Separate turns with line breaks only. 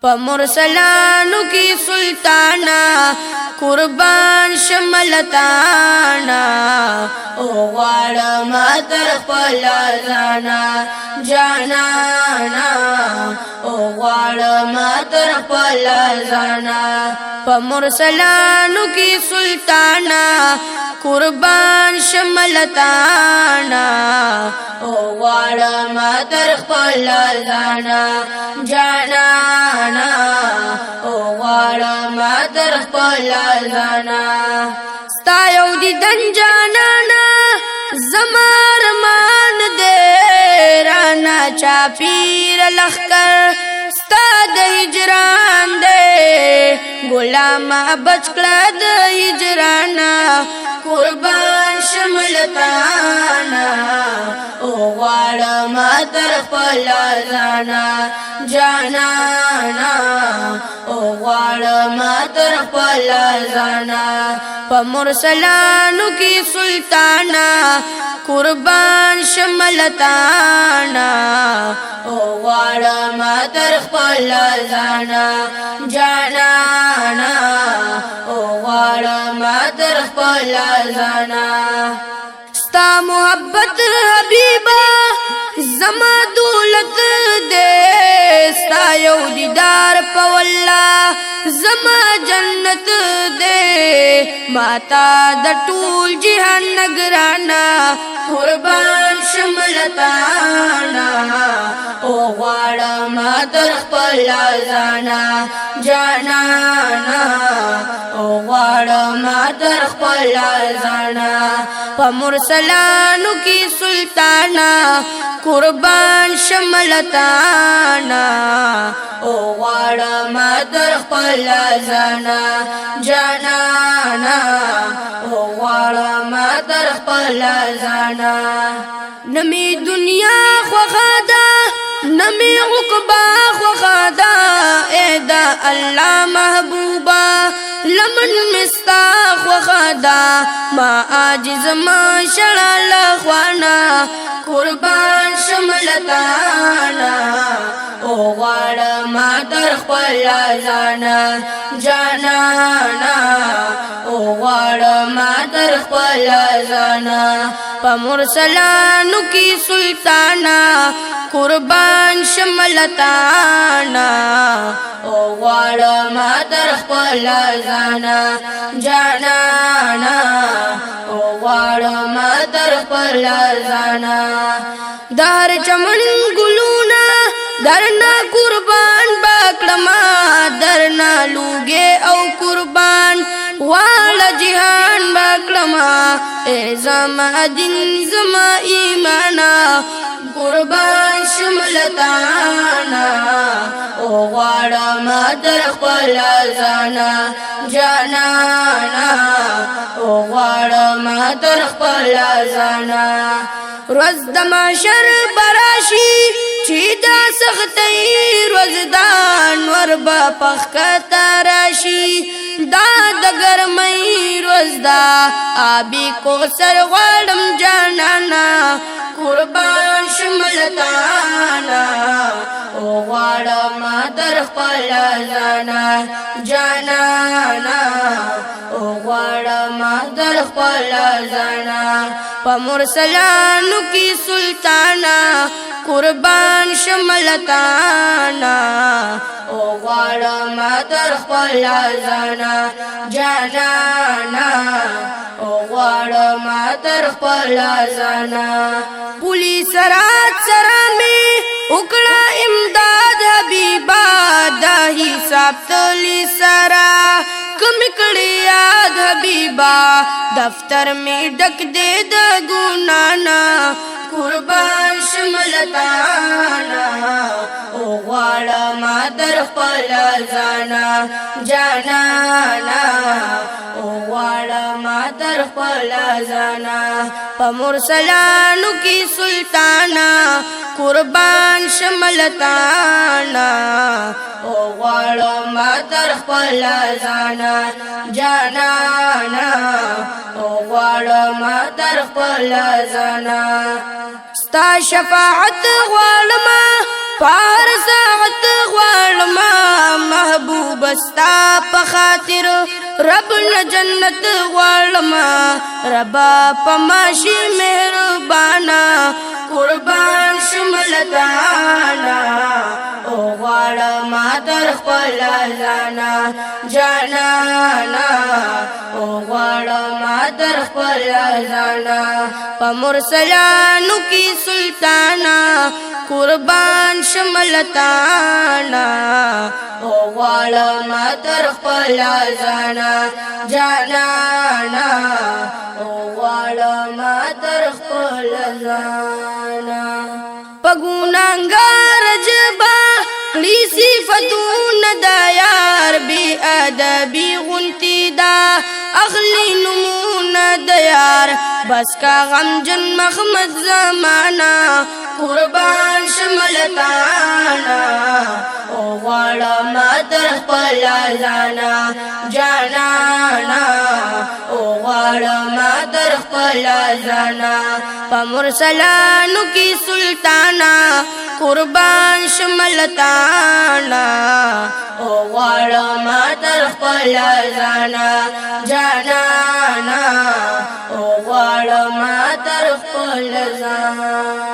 پا مرسلانو کی سلطانا قربان شملتانا او غوارم تر خپل ځانا جانانا او غوارم تر خپل ځانا پا مرسلانو کی سلطانا قربان شملتانا او غوارم تر خپل ځانا جانانا او غوارم تر خپل ځانا ستا یو دیدن جانانا زمار مان دے رانا چاپیر لخکر ستا د هجران دے غلاما بچکړه د هجرانا قربان شملتانا او غوارم تر خپل ځانا جانانا او غوارم تر خپل ځانا په مرسلانو کی سلطانا قربان شملتانا او غوارم تر خپل ځانا جانانا او غوارم تر خپل ځانا ستا محبت حبیبا زما دولت دے ستا یو دیدار پا واللہ زما جنت دے ماتا دا ټول جہان نگرانا قربان شملتانا او غوارم تر خپل ځانا جانانا او غوارم تر خپل ځانا په مرسلانو کی سلطانا قربان شملتانا او غوارم تر خپل ځانا جانانا او غوارم تر خپل ځانا نمی دنیا خوخادا نمی عقبا خوخادا اے دا اللہ محبوبا لمن مستا خوخادا ما عاجز ما شڑا لخوانا قربان شملتانا او غوارم تر خپل ځانا جانانا او غوارم تر خپل ځانا په مرسلانو کی سلطانا قربان شملتانا او غوارم تر خپل ځانا جانانا او غوارم تر خپل ځانا دار چمن ګلونا درنا قربان باکړما درنا لوګي او قربان والا جهان باکړما اے زما دین زما ایمانا قربان شملتانا او غوارم تر خپل ځانا جانانا او غوارم تر خپل ځانا روز د محشر براشي چې دا سختۍ روز دا نور به پخکته راشي دا د ګرمۍ روز دا آبي کوثر غواړم جانانا قربان شملتانا او غوارم تر خپل ځانا جانانا او غوارم تر خپل ځانا په مرسلانو کی سلطانا قربان شملتانا او غوارم تر خپل ځانا جانانا او غوارم تر خپل ځانا پولیس رات سره می وکړه امداد حبیبا دا حساب تلی سرا کم کړي یاد حبیبا دفتر می ډک دے د ګنانا قربان شملتانا او غوارم تر خپل ځانا جانانا او غوارم تر خپل ځانا په مرسلانو کی سلطانا قربان شملتانا او غوارم تر خپل ځانا جانانا او غوارم تر خپل ځانا ستا شفاعت غوارم پار ساعت غوارم بستا په خاطر رب نه جنت غواړما ربا پماشي مهربانا قربان شملتانا او غواړما در خپل ځانا جانانا او غواړما در خپل ځانا په مرسلانو کې سلطانا قربان شملتانا او غواړما در خپل ځانا جانانا او غواړما در خپل ځانا پګونانګار جبا کلی صفاتون د یار بی ادبی غنتی دا اخلی نمونه د یار بس کا غم جن محمد زمانہ قربان شملتانا او غواړما در خپل ځانا جانانا او غواړما در خپل ځانا په مرسلانو کې سلطانا قربان شملتانا او غواړما در خپل ځانا جانانا او غواړما در خپل ځانا